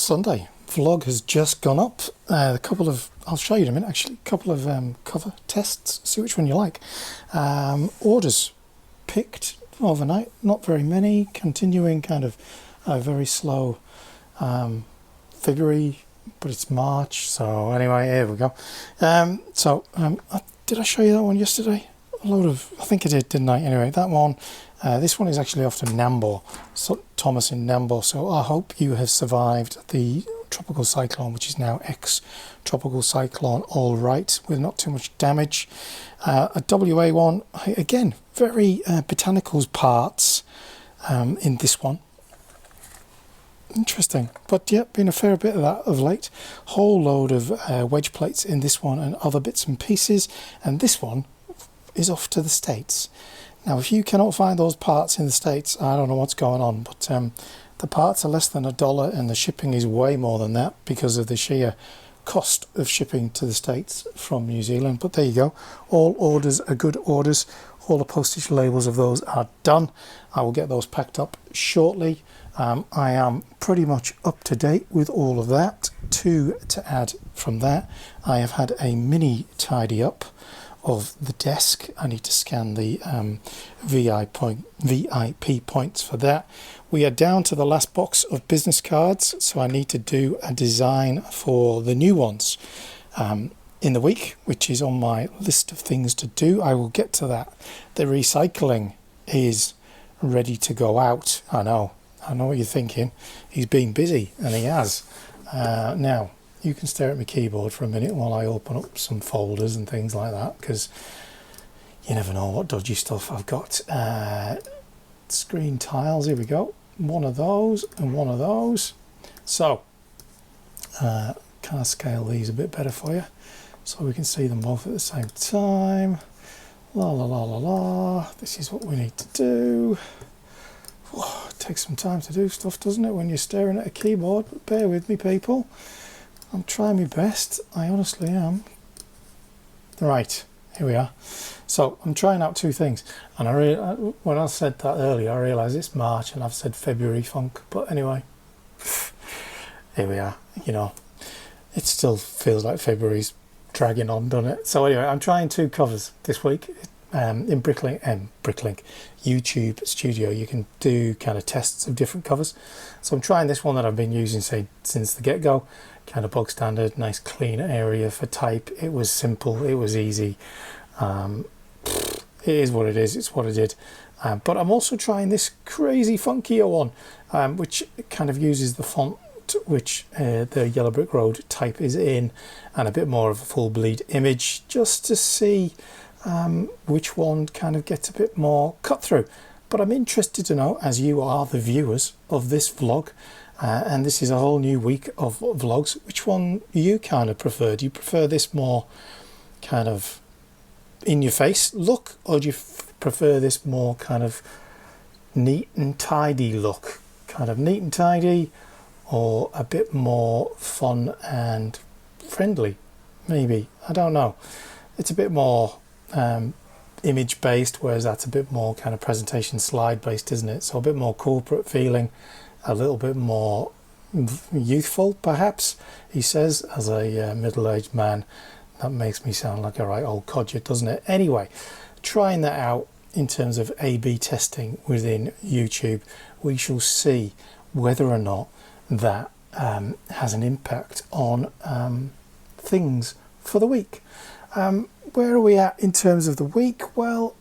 Sunday. Vlog has just gone up. A couple of, I'll show you in a minute actually, a couple of cover tests, see which one you like. Orders picked overnight, not very many, continuing kind of a very slow February, but it's March, so anyway, here we go. Did I show you that one yesterday? A load of, I think I did, didn't I? Anyway, that one, this one is actually off to Nambo, so Thomas in Nambo, so I hope you have survived the tropical cyclone, which is now ex-tropical cyclone, all right, with not too much damage. A WA one, again, very botanicals parts in this one. Interesting, but yeah, been a fair bit of that of late. Whole load of wedge plates in this one and other bits and pieces, and this one is off to the States. Now, if you cannot find those parts in the States, I don't know what's going on, but the parts are less than $1 and the shipping is way more than that because of the sheer cost of shipping to the States from New Zealand. But there you go. All orders are good orders. All the postage labels of those are done. I will get those packed up shortly. I am pretty much up to date with all of that. To add from that, I have had a mini tidy up of the desk. I need to scan the VIP points for that. We are down to the last box of business cards, so I need to do a design for the new ones in the week, which is on my list of things to do. I will get to that. The recycling is ready to go out. I know what you're thinking. He's been busy, and he has. Now, you can stare at my keyboard for a minute while I open up some folders and things like that, because you never know what dodgy stuff I've got. Screen tiles, here we go. One of those and one of those. So, can I scale these a bit better for you so we can see them both at the same time? La la la la la. This is what we need to do. Oh, it takes some time to do stuff, doesn't it, when you're staring at a keyboard? But bear with me, people. I'm trying my best. I honestly am. Right, here we are. So I'm trying out two things, and when I said that earlier, I realised it's March and I've said February funk. But anyway, here we are. You know, it still feels like February's dragging on, doesn't it? So anyway, I'm trying two covers this week. In Bricklink YouTube Studio, you can do kind of tests of different covers. So I'm trying this one that I've been using, say, since the get-go. Kind of bog standard, nice clean area for type. It was simple, it was easy. It is what it is, it's what I did. But I'm also trying this crazy funkier one, which kind of uses the font which the Yellow Brick Road type is in, and a bit more of a full bleed image, just to see which one kind of gets a bit more cut through. But I'm interested to know, as you are the viewers of this vlog, and this is a whole new week of vlogs, which one you kind of prefer. Do you prefer this more kind of in your face look, or do you prefer this more kind of neat and tidy look? Kind of neat and tidy, or a bit more fun and friendly, maybe? I don't know. It's a bit more image based, whereas that's a bit more kind of presentation slide based, isn't it? So a bit more corporate feeling, a little bit more youthful perhaps, he says, as a middle-aged man. That makes me sound like a right old codger, doesn't it? Anyway, trying that out in terms of A/B testing within YouTube. We shall see whether or not that has an impact on things for the week. Where are we at in terms of the week? Well,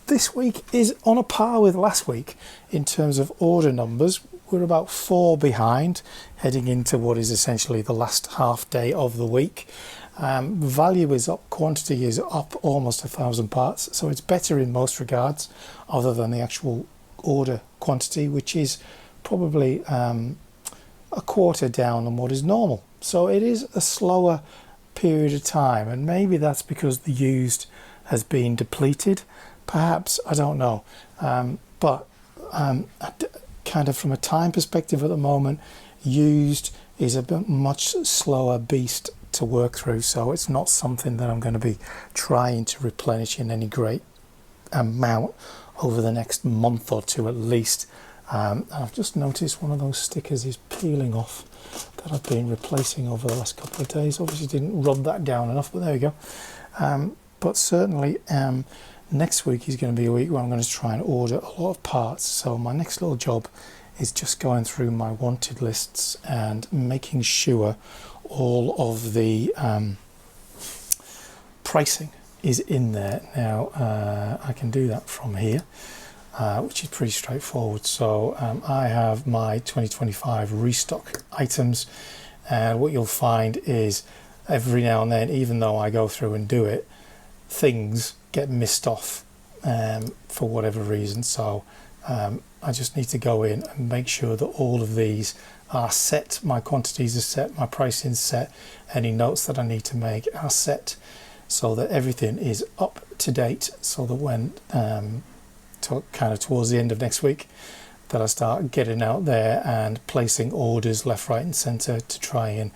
this week is on a par with last week in terms of order numbers. We're about 4 behind, heading into what is essentially the last half day of the week. Value is up, quantity is up almost 1,000 parts, so it's better in most regards, other than the actual order quantity, which is probably a quarter down on what is normal. So it is a slower period of time, and maybe that's because the used has been depleted, perhaps, I don't know. But kind of from a time perspective at the moment, used is a bit much slower beast to work through, so it's not something that I'm going to be trying to replenish in any great amount over the next month or two at least. And I've just noticed one of those stickers is peeling off that I've been replacing over the last couple of days. Obviously didn't rub that down enough, but there we go. But certainly next week is going to be a week where I'm going to try and order a lot of parts. So my next little job is just going through my wanted lists and making sure all of the pricing is in there. Now I can do that from here, which is pretty straightforward. So I have my 2025 restock items, and what you'll find is every now and then, even though I go through and do it, things get missed off for whatever reason. So I just need to go in and make sure that all of these are set, my quantities are set, my pricing is set, any notes that I need to make are set, so that everything is up to date, so that when kind of towards the end of next week that I start getting out there and placing orders left, right and centre to try and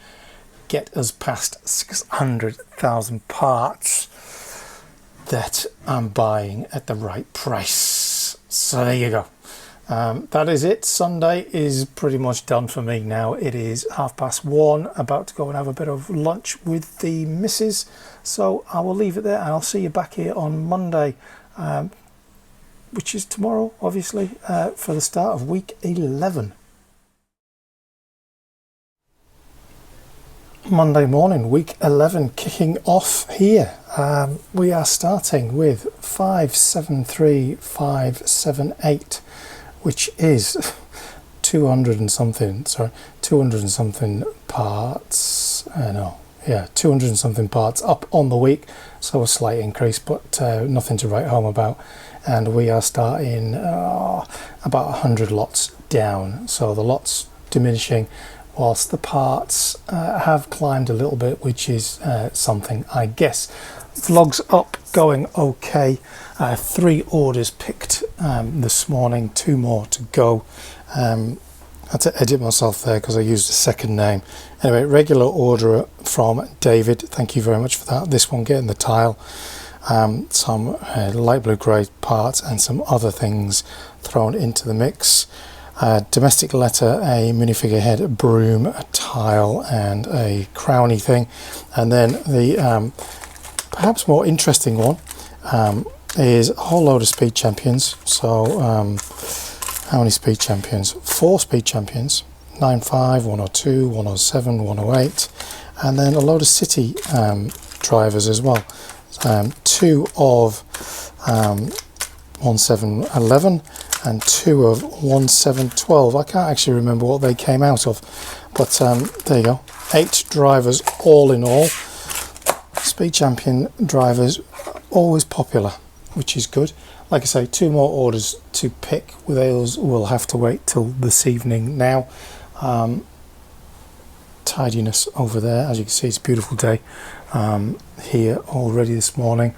get us past 600,000 parts that I'm buying at the right price. So there you go. That is it. Sunday is pretty much done for me now. It is 1:30, about to go and have a bit of lunch with the missus. So I will leave it there, and I'll see you back here on Monday, which is tomorrow, obviously, for the start of week 11. Monday morning, week 11 kicking off here. We are starting with 573578, which is 200 and something parts. 200 and something parts up on the week, so a slight increase, but nothing to write home about. And we are starting about 100 lots down, so the lots diminishing whilst the parts have climbed a little bit, which is something, I guess. Vlog's up, going okay. 3 orders picked this morning, 2 more to go. I had to edit myself there because I used a second name. Anyway, regular order from David, thank you very much for that. This one getting the tile, some light blue grey parts and some other things thrown into the mix. Domestic letter, a minifigure head, broom, a tile and a crowny thing. And then the perhaps more interesting one is a whole load of speed champions. So how many speed champions? 4 speed champions, 95, 102, 107, 108, and then a load of city drivers as well. 2 of 1711 and 2 of 1712. I can't actually remember what they came out of, but there you go. 8 drivers all in all. Speed champion drivers, always popular, which is good. Like I say, 2 more orders to pick. With those, we'll have to wait till this evening now. Tidiness over there, as you can see, it's a beautiful day here already this morning.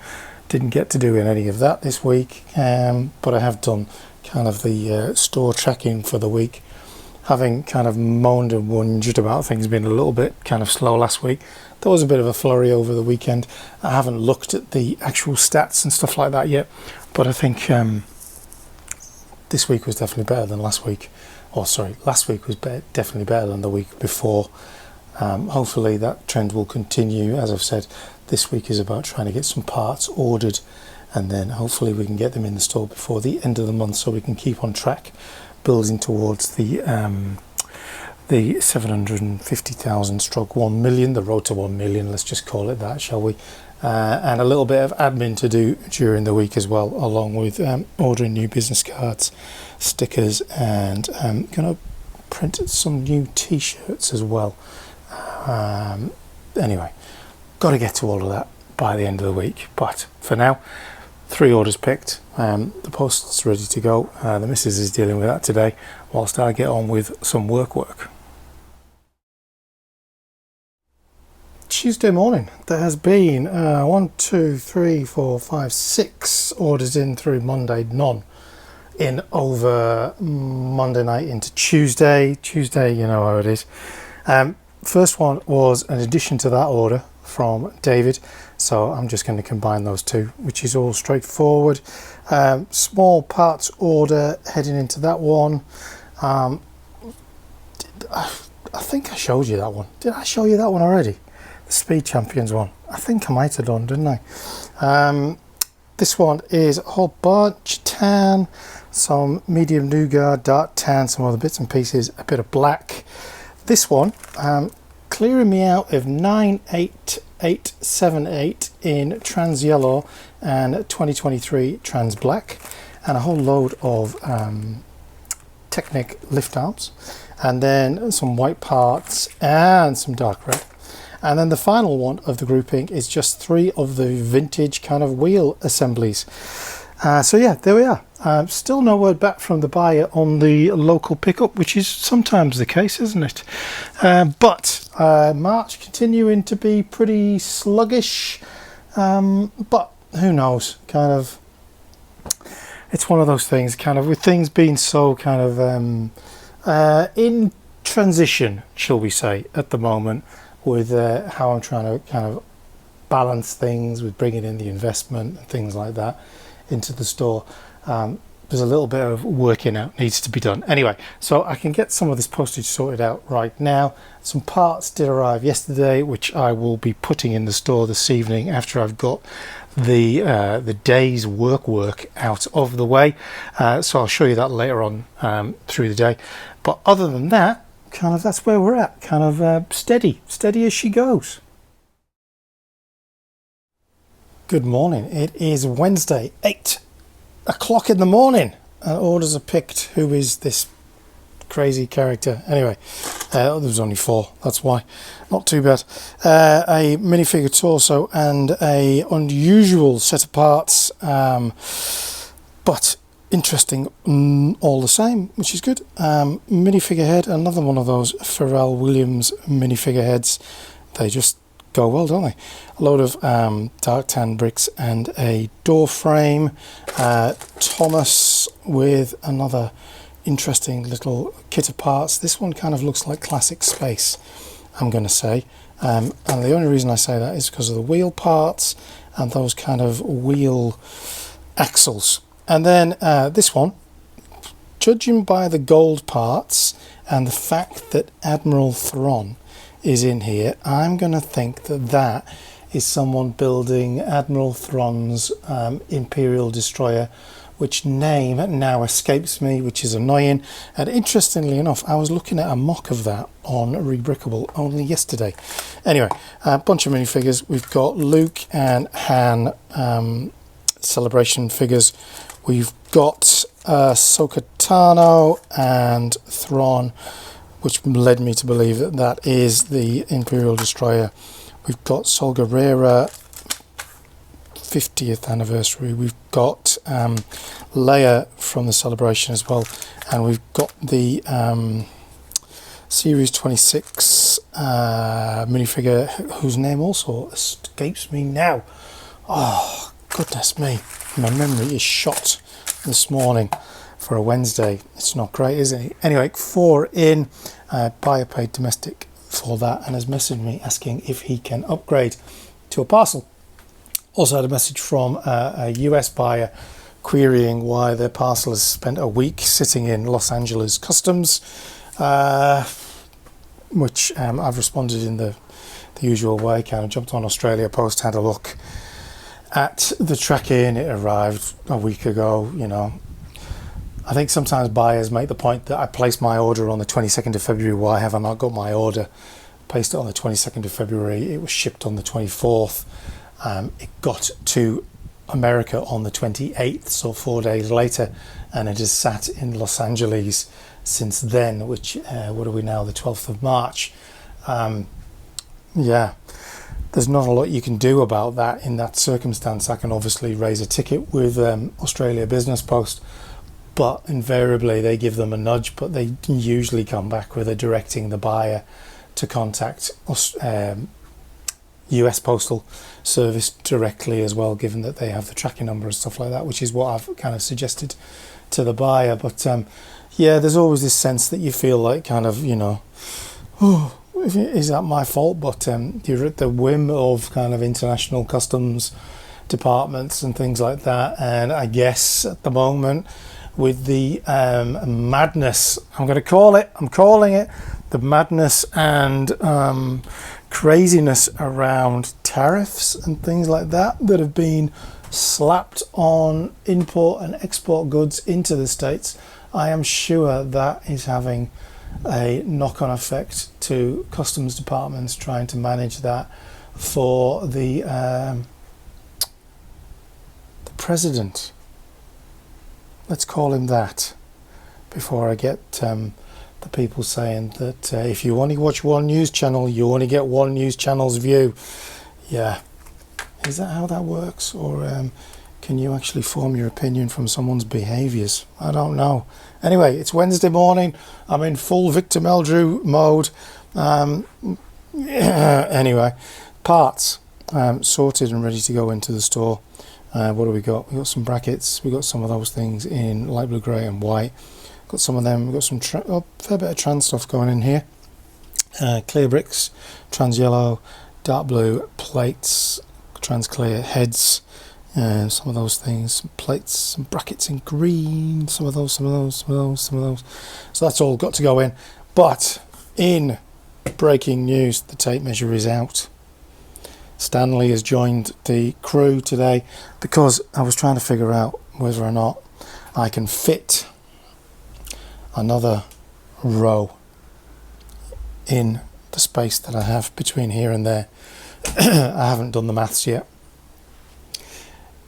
Didn't get to do any of that this week, but I have done kind of the store tracking for the week, having kind of moaned and whined about things being a little bit kind of slow last week. There was a bit of a flurry over the weekend. I haven't looked at the actual stats and stuff like that yet, but I think this week was definitely better than last week. Or sorry, last week was definitely better than the week before. Hopefully that trend will continue. As I've said, this week is about trying to get some parts ordered, and then hopefully we can get them in the store before the end of the month, so we can keep on track building towards the 750,000 stroke 1 million, the road to 1 million, let's just call it that, shall we? And a little bit of admin to do during the week as well, along with ordering new business cards, stickers, and gonna print some new t-shirts as well. Anyway, got to get to all of that by the end of the week, but for now, 3 orders picked. The post's ready to go. The missus is dealing with that today, whilst I get on with some work. Tuesday morning, there has been 1, 2, 3, 4, 5, 6 orders in through Monday, none in over Monday night into Tuesday. You know how it is. first one was an addition to that order from David, so I'm just going to combine those two, which is all straightforward. Small parts order heading into that one. I think I showed you that one. Did I show you that one already? The Speed Champions one. I think I might have done, didn't I? This one is a whole bunch of tan, some medium nougat, dark tan, some other bits and pieces, a bit of black. This one, clearing me out of 98878 in trans yellow and 2023 trans black, and a whole load of Technic lift arms, and then some white parts and some dark red. And then the final one of the grouping is just 3 of the vintage kind of wheel assemblies. So yeah, there we are. Still no word back from the buyer on the local pickup, which is sometimes the case, isn't it? But March continuing to be pretty sluggish, but who knows, kind of, it's one of those things, kind of, with things being so kind of in transition, shall we say, at the moment, with how I'm trying to kind of balance things with bringing in the investment and things like that into the store. There's a little bit of working out needs to be done. Anyway, so I can get some of this postage sorted out right now. Some parts did arrive yesterday, which I will be putting in the store this evening after I've got the day's work out of the way. So I'll show you that later on through the day. But other than that, kind of that's where we're at. Kind of steady as she goes. Good morning. It is Wednesday, 8 o'clock in the morning. Orders are picked. Who is this crazy character? Anyway, there was only 4. That's why. Not too bad. A minifigure torso and a unusual set of parts, but interesting all the same, which is good. Minifigure head, another one of those Pharrell Williams minifigure heads. They just go well, don't they? A load of dark tan bricks and a door frame. Thomas with another interesting little kit of parts. This one kind of looks like classic space, I'm going to say. And the only reason I say that is because of the wheel parts and those kind of wheel axles. And then this one, judging by the gold parts and the fact that Admiral Thrawn is in here, I'm going to think that that is someone building Admiral Thrawn's Imperial Destroyer, which name now escapes me, which is annoying. And interestingly enough, I was looking at a mock of that on Rebrickable only yesterday. Anyway, a bunch of minifigures. We've got Luke and Han celebration figures. We've got Ahsoka Tano and Thrawn, which led me to believe that that is the Imperial Destroyer. We've got Sol Guerrera 50th anniversary. We've got Leia from the celebration as well, and we've got the Series 26 minifigure whose name also escapes me now. Oh, goodness me. My memory is shot this morning for a Wednesday. It's not great, is it? Anyway, 4 in. Buyer paid domestic for that and has messaged me asking if he can upgrade to a parcel. Also had a message from a US buyer querying why their parcel has spent a week sitting in Los Angeles Customs, which I've responded in the usual way. Kind of jumped on Australia Post, had a look at the tracking. It arrived a week ago. You know, I think sometimes buyers make the point that I placed my order on the 22nd of February. Why have I not got my order? Placed it on the 22nd of February. It was shipped on the 24th. It got to America on the 28th, so 4 days later, and it has sat in Los Angeles since then, which, what are we now, the 12th of March? Yeah, there's not a lot you can do about that in that circumstance. I can obviously raise a ticket with Australia Business Post, but invariably they give them a nudge, but they usually come back with a directing the buyer to contact US Postal Service directly as well, given that they have the tracking number and stuff like that, which is what I've kind of suggested to the buyer. But yeah, there's always this sense that you feel like kind of, you know, oh, is that my fault? But you're at the whim of kind of international customs departments and things like that. And I guess at the moment, with the madness, I'm calling it the madness and craziness around tariffs and things like that have been slapped on import and export goods into the States. I am sure that is having a knock-on effect to customs departments trying to manage that for the president. Let's call him that, before I get the people saying that if you only watch one news channel, you only get one news channel's view. Yeah, is that how that works? Or can you actually form your opinion from someone's behaviours? I don't know. Anyway, it's Wednesday morning. I'm in full Victor Meldrew mode. Anyway, parts sorted and ready to go into the store. What do we got? We got some brackets. We got some of those things in light blue, grey, and white. Got some of them. We got some fair bit of trans stuff going in here. Clear bricks, trans yellow, dark blue plates, trans clear heads. Some of those things, some plates, some brackets in green. Some of those. So that's all got to go in. But in breaking news, the tape measure is out. Stanley has joined the crew today because I was trying to figure out whether or not I can fit another row in the space that I have between here and there. I haven't done the maths yet.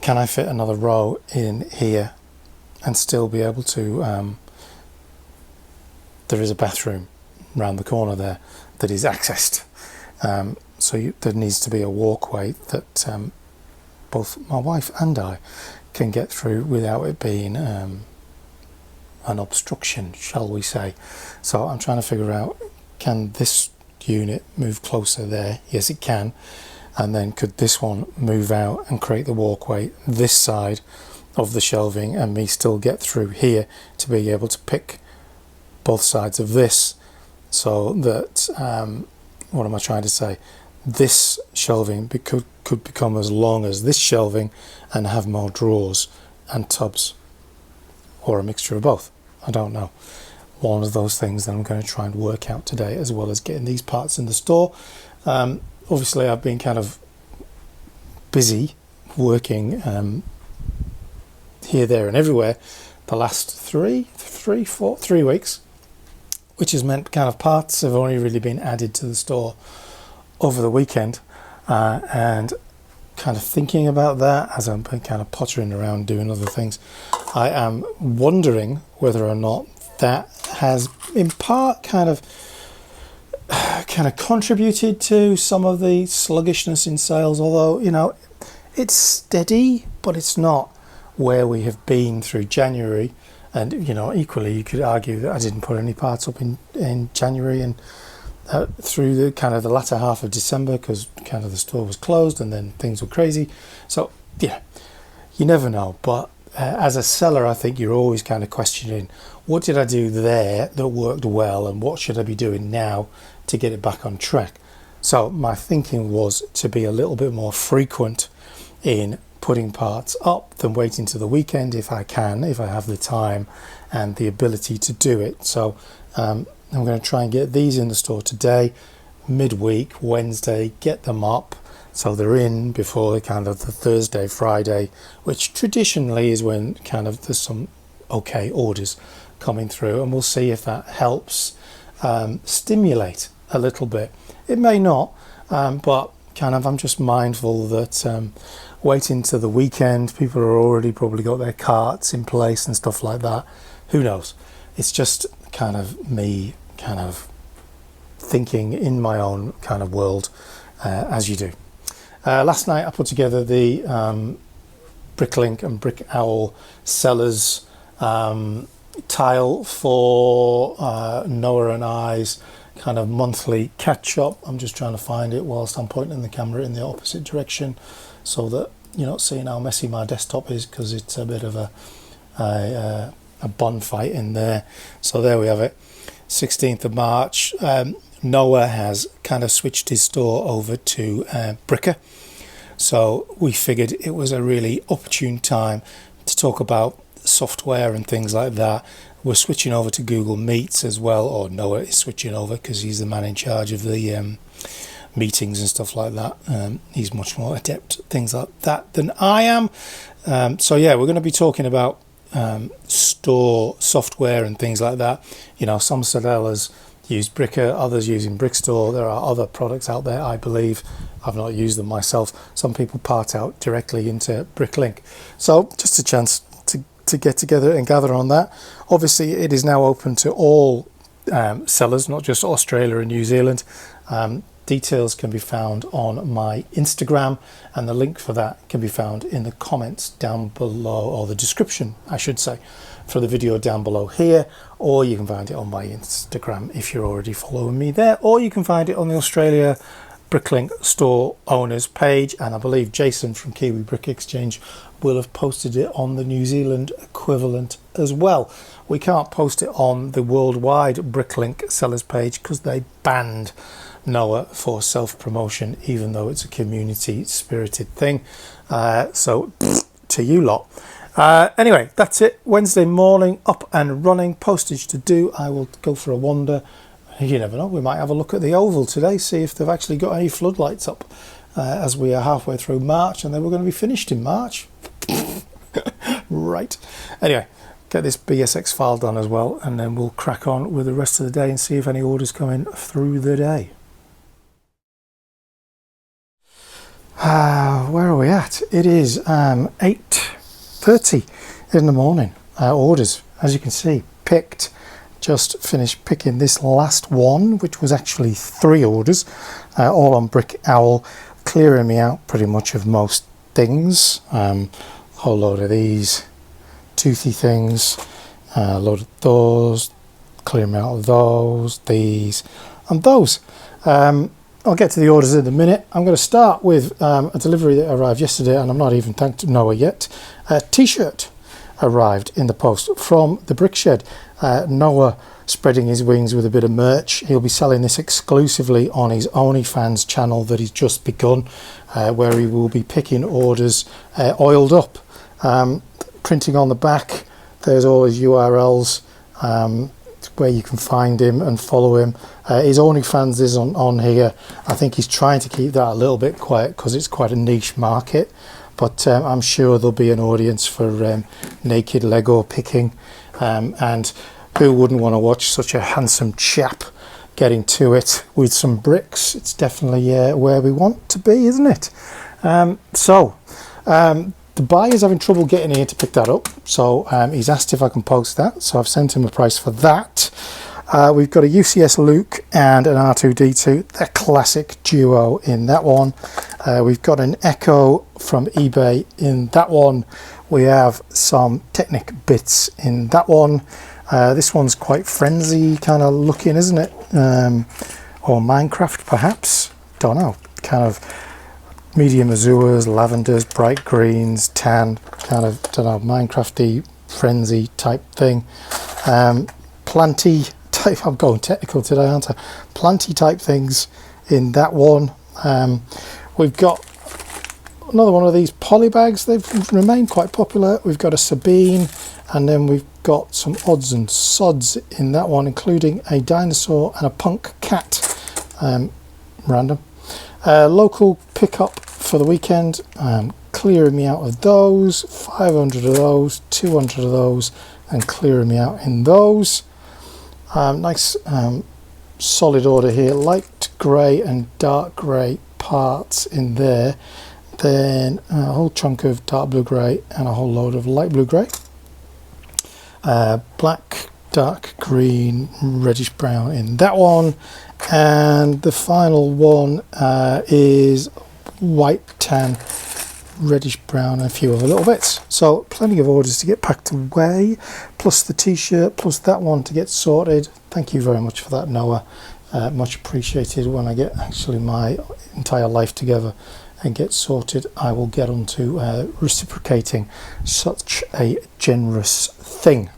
Can I fit another row in here and still be able to there is a bathroom round the corner there that is accessed, so there needs to be a walkway that both my wife and I can get through without it being an obstruction, shall we say. So I'm trying to figure out, can this unit move closer there? Yes, it can. And then could this one move out and create the walkway this side of the shelving, and me still get through here to be able to pick both sides of this, so that what am I trying to say, this shelving could become as long as this shelving and have more drawers and tubs, or a mixture of both. I don't know. One of those things that I'm going to try and work out today, as well as getting these parts in the store. Obviously I've been kind of busy working here, there and everywhere the last 3 weeks, which has meant kind of parts have only really been added to the store over the weekend, and kind of thinking about that as I've been kind of pottering around doing other things. I am wondering whether or not that has in part kind of contributed to some of the sluggishness in sales, although, you know, it's steady, but it's not where we have been through January. And, you know, equally you could argue that I didn't put any parts up in January and through the kind of the latter half of December, because kind of the store was closed and then things were crazy. So yeah, you never know. But as a seller, I think you're always kind of questioning, what did I do there that worked well, and what should I be doing now to get it back on track? So my thinking was to be a little bit more frequent in putting parts up than waiting to the weekend if I can, if I have the time and the ability to do it. So I'm going to try and get these in the store today, midweek, Wednesday, get them up so they're in before the kind of the Thursday, Friday, which traditionally is when kind of there's some okay orders coming through, and we'll see if that helps stimulate a little bit. It may not, but kind of I'm just mindful that waiting to the weekend, people are already probably got their carts in place and stuff like that. Who knows? It's just kind of me kind of thinking in my own kind of world, as you do. Last night I put together the Bricklink and Brickowl sellers tile for Noah and I's kind of monthly catch up. I'm just trying to find it whilst I'm pointing the camera in the opposite direction so that you're not seeing how messy my desktop is, because it's a bit of a bun fight in there. So there we have it, 16th of March. Noah has kind of switched his store over to Bricker. So we figured it was a really opportune time to talk about software and things like that. We're switching over to Google Meets as well, or Noah is switching over because he's the man in charge of the meetings and stuff like that. He's much more adept at things like that than I am. So yeah, we're going to be talking about store software and things like that. You know, some sellers use Bricker, others using Brick Store. There are other products out there, I believe. I've not used them myself. Some people part out directly into Bricklink. So just a chance to get together and gather on that. Obviously, it is now open to all sellers, not just Australia and New Zealand. Details can be found on my Instagram, and the link for that can be found in the comments down below, or the description, I should say, for the video down below here, or you can find it on my Instagram if you're already following me there, or you can find it on the Australia Bricklink Store owners page, and I believe Jason from Kiwi Brick Exchange will have posted it on the New Zealand equivalent as well. We can't post it on the worldwide Bricklink sellers page because they banned Noah for self-promotion, even though it's a community spirited thing. So to you lot. Anyway, that's it. Wednesday morning, up and running, postage to do. I will go for a wander. You never know, we might have a look at the Oval today, see if they've actually got any floodlights up, as we are halfway through March, and then we're going to be finished in March. Right. Anyway, get this BSX file done as well, and then we'll crack on with the rest of the day and see if any orders come in through the day. Where are we at? It is 8:30 in the morning. Orders, as you can see, picked. Just finished picking this last one, which was actually 3 orders, all on Brickowl, clearing me out pretty much of most things. A whole load of these toothy things, a load of those, clearing me out of those, these and those. I'll get to the orders in a minute. I'm going to start with a delivery that arrived yesterday, and I'm not even thanked Noah yet. A t-shirt arrived in the post from the Brick Shed. Noah spreading his wings with a bit of merch. He'll be selling this exclusively on his OnlyFans channel that he's just begun, where he will be picking orders oiled up. Printing on the back, there's all his URLs, where you can find him and follow him. His OnlyFans is on here. I think he's trying to keep that a little bit quiet because it's quite a niche market, but I'm sure there'll be an audience for naked Lego picking, and who wouldn't want to watch such a handsome chap getting to it with some bricks? It's definitely where we want to be, isn't it? The buyer's having trouble getting here to pick that up, so he's asked if I can post that, so I've sent him a price for that. We've got a UCS Luke and an R2D2, the classic duo in that one. We've got an Echo from eBay in that one. We have some Technic bits in that one. This one's quite frenzy kind of looking, isn't it? Or Minecraft perhaps, don't know, kind of medium azuras, lavenders, bright greens, tan, kind of, don't know, Minecrafty frenzy type thing. Planty type, I'm going technical today, aren't I? Planty type things in that one. We've got another one of these poly bags. They've remained quite popular. We've got a Sabine, and then we've got some odds and sods in that one, including a dinosaur and a punk cat. Random. Local pickup for the weekend, clearing me out of those, 500 of those, 200 of those, and clearing me out in those. Nice solid order here, light grey and dark grey parts in there, then a whole chunk of dark blue grey and a whole load of light blue grey, black, dark green, reddish brown in that one, and the final one is white, tan, reddish brown, and a few other little bits. So plenty of orders to get packed away, plus the t-shirt, plus that one to get sorted. Thank you very much for that, Noah. Much appreciated. When I get actually my entire life together and get sorted, I will get on to reciprocating such a generous thing.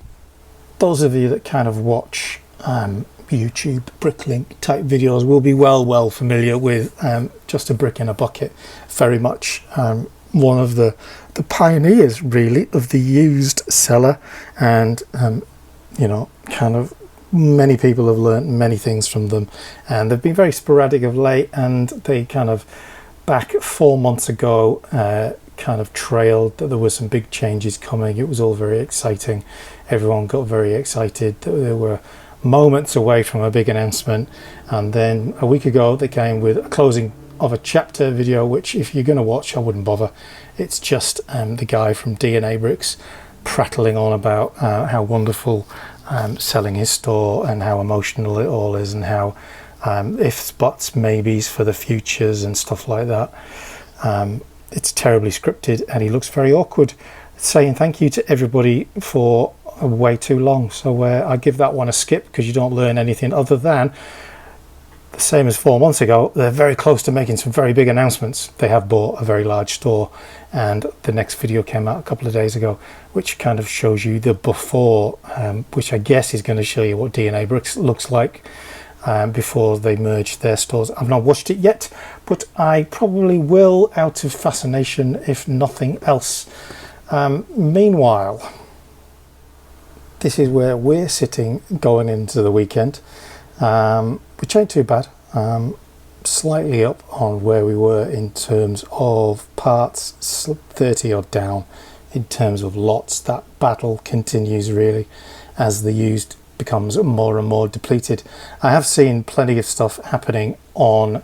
Those of you that kind of watch YouTube Bricklink type videos will be well familiar with just a brick in a bucket. Very much one of the pioneers really of the used seller, and you know, kind of many people have learnt many things from them, and they've been very sporadic of late, and they kind of back 4 months ago kind of trailed that there were some big changes coming. It was all very exciting. Everyone got very excited that they were moments away from a big announcement, and then a week ago they came with a closing of a chapter video, which if you're going to watch, I wouldn't bother. It's just the guy from DNA Bricks prattling on about how wonderful selling his store and how emotional it all is, and how ifs, buts, maybes for the futures and stuff like that. It's terribly scripted, and he looks very awkward, saying thank you to everybody for way too long. So I give that one a skip, because you don't learn anything other than the same as 4 months ago. They're very close to making some very big announcements. They have bought a very large store, and the next video came out a couple of days ago, which kind of shows you the before, which I guess is going to show you what DNA Bricks looks like before they merge their stores. I've not watched it yet, but I probably will, out of fascination, if nothing else. Meanwhile, this is where we're sitting going into the weekend, which ain't too bad. Slightly up on where we were in terms of parts, 30 odd down in terms of lots. That battle continues really as the used becomes more and more depleted. I have seen plenty of stuff happening on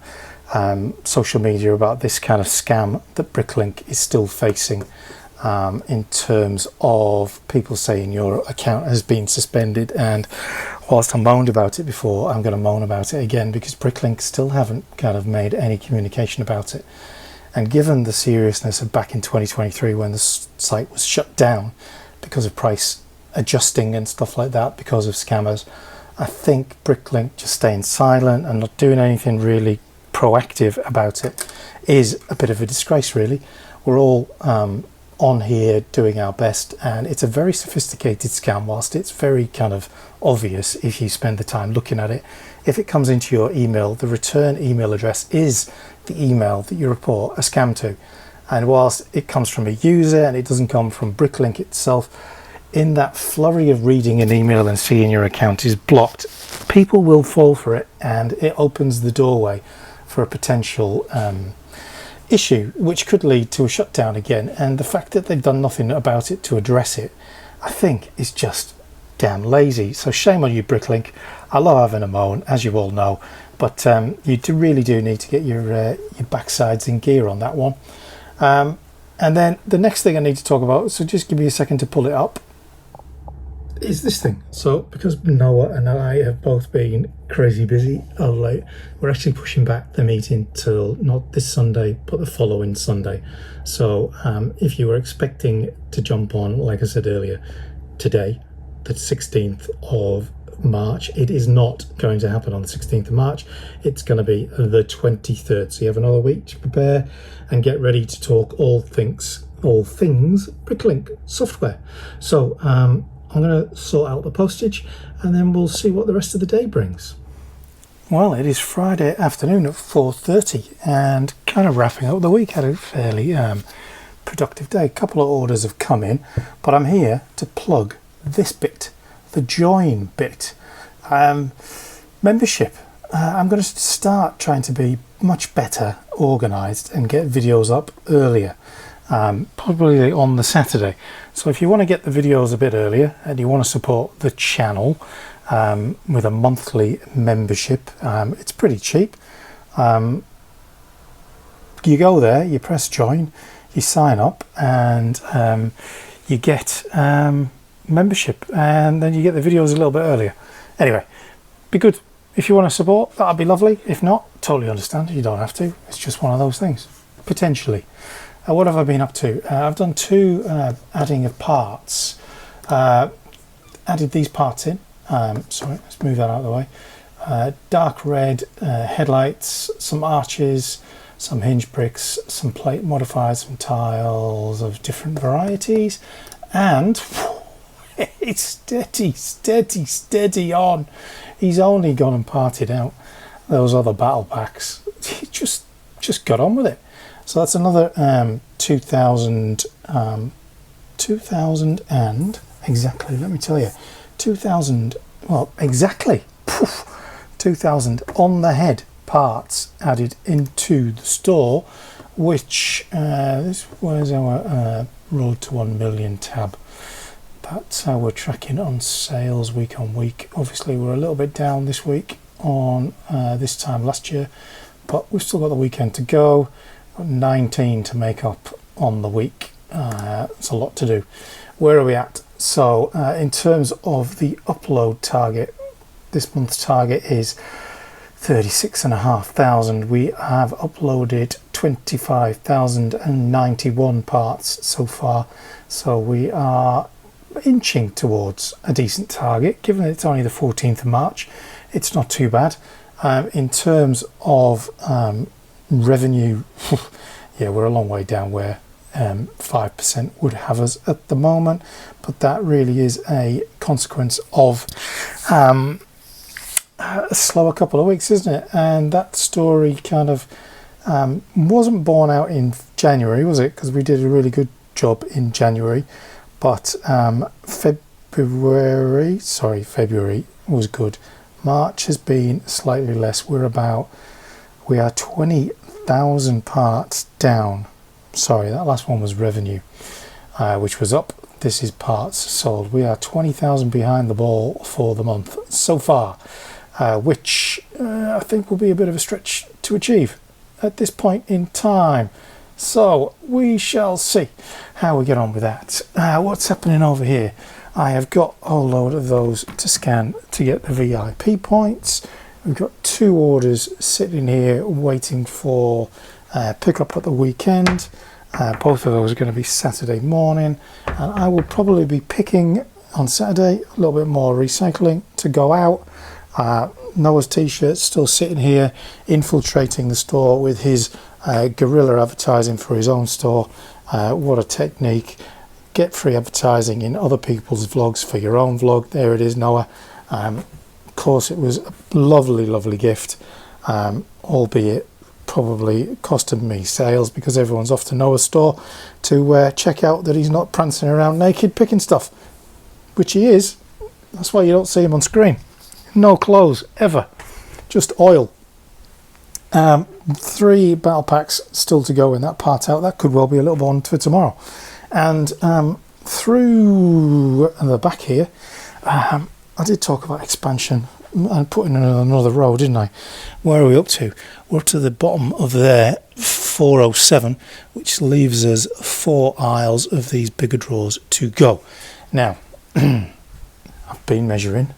social media about this kind of scam that Bricklink is still facing, in terms of people saying your account has been suspended. And whilst I moaned about it before, I'm going to moan about it again, because Bricklink still haven't kind of made any communication about it. And given the seriousness of back in 2023 when the site was shut down because of price adjusting and stuff like that, because of scammers, I think Bricklink just staying silent and not doing anything really proactive about it is a bit of a disgrace really. We're all on here doing our best, and it's a very sophisticated scam. Whilst it's very kind of obvious if you spend the time looking at it, if it comes into your email, the return email address is the email that you report a scam to. And whilst it comes from a user and it doesn't come from Bricklink itself, in that flurry of reading an email and seeing your account is blocked, people will fall for it, and it opens the doorway for a potential issue, which could lead to a shutdown again. And the fact that they've done nothing about it to address it, I think, is just damn lazy. So shame on you, Bricklink. I love having a moan, as you all know, but you really do need to get your backsides in gear on that one. And then the next thing I need to talk about, so just give me a second to pull it up, is this thing. So because Noah and I have both been crazy busy of late, we're actually pushing back the meeting till not this Sunday but the following Sunday. So if you were expecting to jump on, like I said earlier, today, the 16th of March, it is not going to happen on the 16th of March. It's going to be the 23rd. So you have another week to prepare and get ready to talk all things Bricklink software. So I'm going to sort out the postage, and then we'll see what the rest of the day brings. Well, it is Friday afternoon at 4:30, and kind of wrapping up the week. Had a fairly productive day. A couple of orders have come in, but I'm here to plug this bit, the join bit. Membership. I'm going to start trying to be much better organised and get videos up earlier. Probably on the Saturday. So if you want to get the videos a bit earlier and you want to support the channel with a monthly membership, it's pretty cheap. You go there, you press join, you sign up, and you get membership, and then you get the videos a little bit earlier. Anyway, be good. If you want to support, that'd be lovely. If not, totally understand. You don't have to. It's just one of those things, potentially. What have I been up to? I've done two adding of parts. Added these parts in. Sorry, let's move that out of the way. Dark red headlights, some arches, some hinge bricks, some plate modifiers, some tiles of different varieties, and It's steady on. He's only gone and parted out those other battle packs. He just got on with it. So that's another 2000 and exactly, let me tell you, 2000, well, exactly, poof, 2000 on the head parts added into the store, which where's our road to 1 million tab. That's how we're tracking on sales week on week. Obviously we're a little bit down this week on this time last year, but we've still got the weekend to go. Got 19 to make up on the week. It's a lot to do. Where are we at? So in terms of the upload target, this month's target is 36,500. We have uploaded 25,091 parts so far, so we are inching towards a decent target. Given that it's only the 14th of March, it's not too bad. In terms of revenue, yeah, we're a long way down where 5% would have us at the moment, but that really is a consequence of a slower couple of weeks, isn't it? And that story kind of wasn't borne out in January, was it? Because we did a really good job in January, but February was good. March has been slightly less. We are 20,000 parts down. Sorry, that last one was revenue, which was up. This is parts sold. We are 20,000 behind the ball for the month so far, which I think will be a bit of a stretch to achieve at this point in time. So we shall see how we get on with that. What's happening over here? I have got a whole load of those to scan to get the VIP points. We've got 2 orders sitting here waiting for pick up at the weekend. Both of those are going to be Saturday morning, and I will probably be picking on Saturday a little bit more recycling to go out. Noah's t-shirt still sitting here infiltrating the store with his guerrilla advertising for his own store. What a technique. Get free advertising in other people's vlogs for your own vlog. There it is, Noah. Of course it was a lovely gift, albeit probably costed me sales because everyone's off to Noah's store to check out that he's not prancing around naked picking stuff, which he is. That's why you don't see him on screen. No clothes ever, just oil. 3 battle packs still to go in that part out. That could well be a little one for tomorrow. And through the back here, I did talk about expansion and putting in another row, didn't I? Where are we up to? We're up to the bottom of there, 407, which leaves us 4 aisles of these bigger drawers to go. Now, I've been measuring,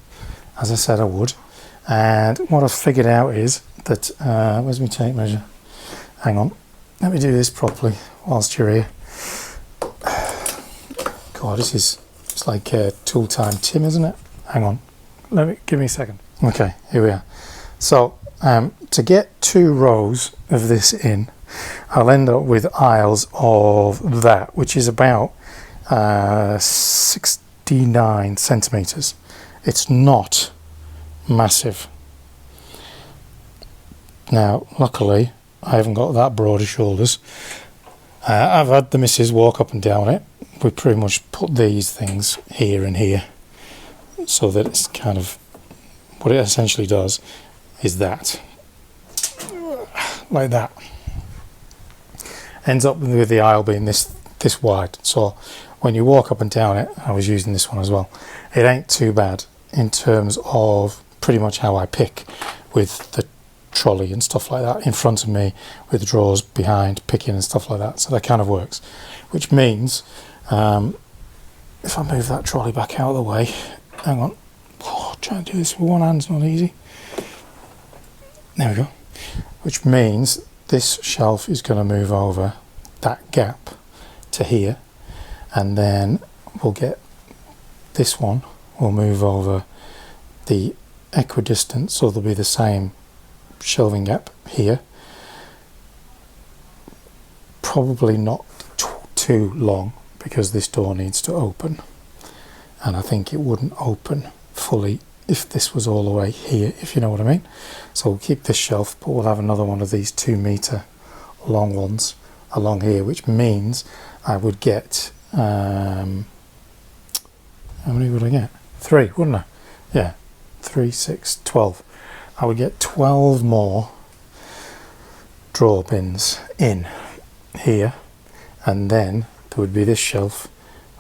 as I said I would, and what I've figured out is that, where's my tape measure? Hang on, let me do this properly whilst you're here. God, it's like tool time Tim, isn't it? Hang on, give me a second. Okay, here we are. So to get 2 rows of this in, I'll end up with aisles of that, which is about 69 centimeters. It's not massive. Now, luckily, I haven't got that broad of shoulders. I've had the missus walk up and down it. We pretty much put these things here and here, so that it's kind of, what it essentially does is that, like that. Ends up with the aisle being this wide. So when you walk up and down it, I was using this one as well, it ain't too bad in terms of pretty much how I pick, with the trolley and stuff like that in front of me, with the drawers behind, picking and stuff like that. So that kind of works, which means if I move that trolley back out of the way, hang on, trying to do this with one hand's not easy. There we go. Which means this shelf is going to move over that gap to here, and then we'll get this one will move over the equidistant, so there'll be the same shelving gap here. Probably not too long, because this door needs to open, and I think it wouldn't open fully if this was all the way here, if you know what I mean. So we'll keep this shelf, but we'll have another one of these 2 meter long ones along here, which means I would get how many would I get? 3, wouldn't I? Yeah, 3, 6, 12. I would get 12 more drawer bins in here, and then there would be this shelf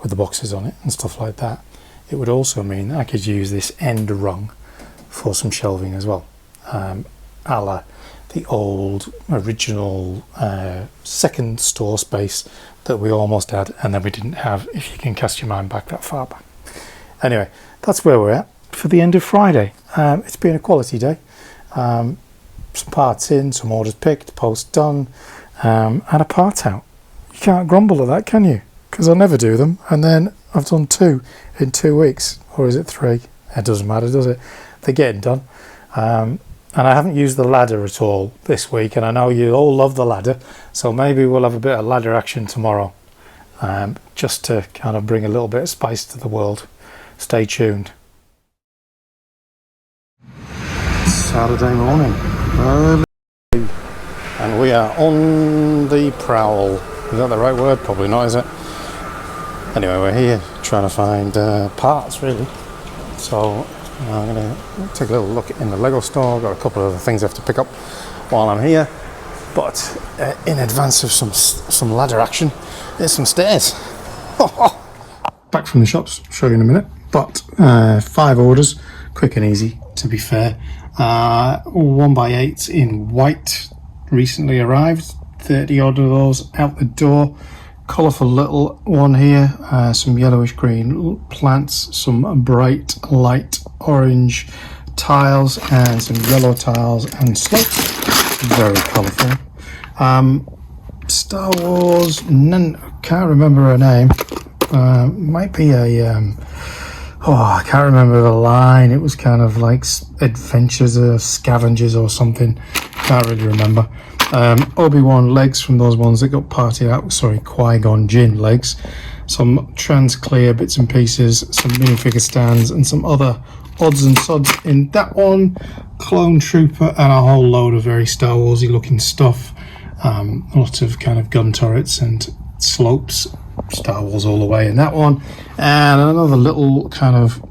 with the boxes on it and stuff like that. It would also mean I could use this end rung for some shelving as well, a la the old original second store space that we almost had and then we didn't have, if you can cast your mind back that far back. Anyway, that's where we're at for the end of Friday. It's been a quality day. Some parts in, some orders picked, post done, and a part out. You can't grumble at that, can you? Because I never do them, and then I've done 2 in 2 weeks, or is it 3? It doesn't matter, does it? They're getting done. And I haven't used the ladder at all this week, and I know you all love the ladder, so maybe we'll have a bit of ladder action tomorrow, just to kind of bring a little bit of spice to the world. Stay tuned. Saturday morning, early, and we are on the prowl. Is that the right word? Probably not, is it? Anyway, we're here trying to find parts, really. So I'm going to take a little look in the LEGO store. Got a couple of other things I have to pick up while I'm here. But in advance of some ladder action, there's some stairs. Back from the shops, show you in a minute. But 5 orders, quick and easy, to be fair. 1x8 in white recently arrived. 30 odd of those out the door. Colourful little one here, some yellowish green plants, some bright light orange tiles and some yellow tiles and slopes. Very colourful. Star Wars, can't remember her name. Might be a I can't remember the line. It was kind of like Adventures or Scavengers or something. Can't really remember. Obi-Wan legs from those ones that got partied out. Sorry, Qui-Gon Jinn legs. Some trans clear bits and pieces, some minifigure stands, and some other odds and sods in that one. Clone Trooper and a whole load of very Star Warsy looking stuff. Lots of kind of gun turrets and slopes. Star Wars all the way in that one. And another little kind of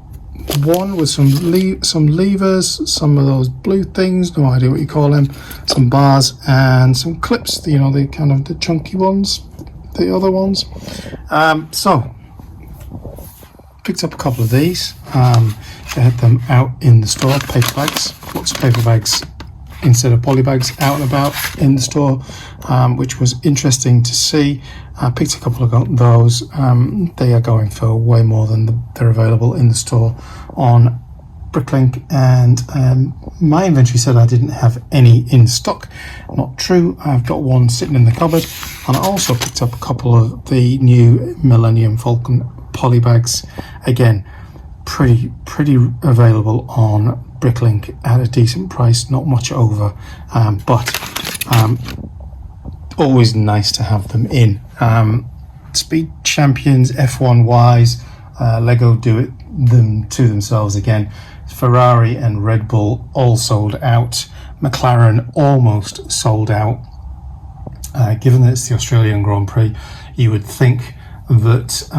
one with some levers, some of those blue things, no idea what you call them, some bars and some clips, you know, the kind of the chunky ones, the other ones. So picked up a couple of these. They had them out in the store, paper bags, lots of paper bags instead of poly bags out and about in the store, which was interesting to see. I picked a couple of those. They are going for way more than they're available in the store on Bricklink, and my inventory said I didn't have any in stock. Not true. I've got one sitting in the cupboard, and I also picked up a couple of the new Millennium Falcon poly bags. Again, pretty available on Bricklink at a decent price, not much over, but always nice to have them in. Speed Champions, F1Ys, Lego do them to themselves again. Ferrari and Red Bull all sold out. McLaren almost sold out. Given that it's the Australian Grand Prix, you would think that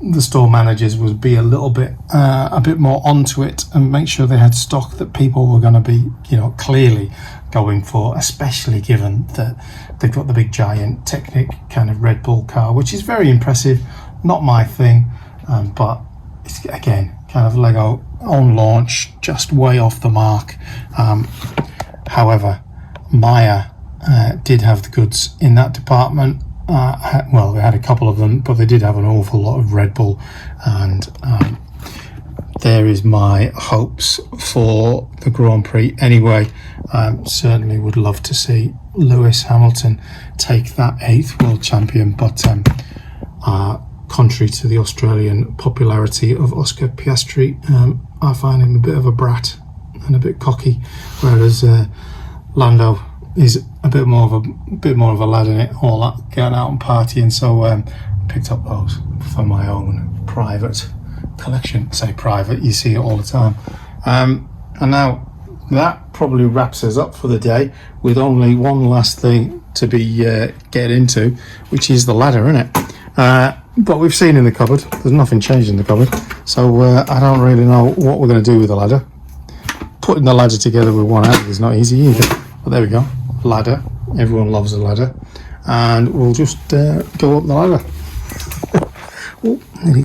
the store managers would be a bit more onto it and make sure they had stock that people were going to be, you know, clearly going for, especially given that they've got the big giant Technic kind of Red Bull car, which is very impressive. Not my thing, but it's again kind of Lego on launch, just way off the mark. However, Maya did have the goods in that department. Well, they had a couple of them, but they did have an awful lot of Red Bull, and there is my hopes for the Grand Prix. Anyway, certainly would love to see Lewis Hamilton take that 8th world champion, but contrary to the Australian popularity of Oscar Piastri, I find him a bit of a brat and a bit cocky, whereas Lando is a bit more of a lad in it, all that getting out and partying. So picked up those for my own private collection, say private, you see it all the time. And now that probably wraps us up for the day, with only one last thing to be get into, which is the ladder, innit? But we've seen in the cupboard, there's nothing changed in the cupboard, so I don't really know what we're going to do with the ladder. Putting the ladder together with one hand is not easy either, but there we go, ladder. Everyone loves a ladder, and we'll just go up the ladder. Oh, nearly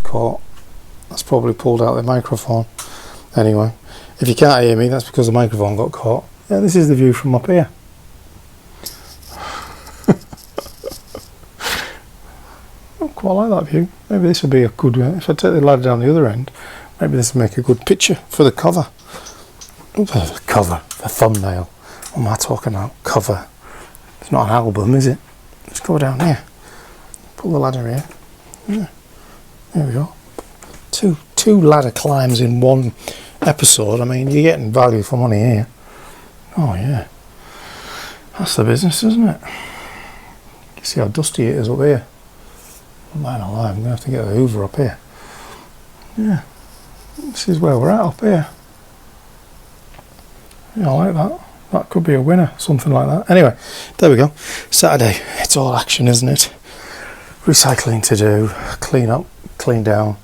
caught. That's probably pulled out the microphone. Anyway, if you can't hear me, that's because the microphone got caught. Yeah, this is the view from up here. I quite like that view. Maybe this would be a good, if I take the ladder down the other end, maybe this will make a good picture for the cover. The cover, the thumbnail. What am I talking about? Cover. It's not an album, is it? Let's go down here. Pull the ladder here. Yeah. There we go. Two ladder climbs in one episode. I mean, you're getting value for money here. Oh yeah. That's the business, isn't it? You see how dusty it is up here. Man alive, I'm going to have to get the Hoover up here. Yeah. This is where we're at up here. Yeah, I like that. That could be a winner, something like that. Anyway, there we go. Saturday, it's all action, isn't it? Recycling to do, clean up, clean down,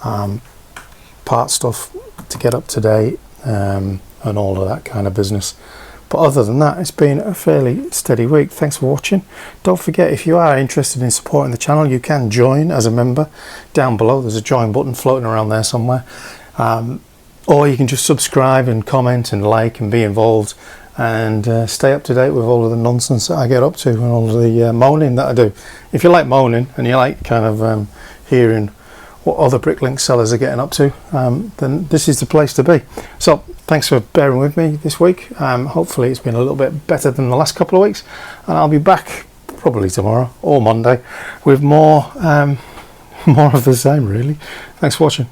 part stuff to get up to date, and all of that kind of business. But other than that, it's been a fairly steady week. Thanks for watching. Don't forget, if you are interested in supporting the channel, you can join as a member. Down below, there's a join button floating around there somewhere. Or you can just subscribe and comment and like and be involved, and stay up to date with all of the nonsense that I get up to and all of the moaning that I do. If you like moaning and you like kind of hearing what other Bricklink sellers are getting up to, then this is the place to be. So thanks for bearing with me this week. Hopefully it's been a little bit better than the last couple of weeks, and I'll be back probably tomorrow or Monday with more of the same, really. Thanks for watching.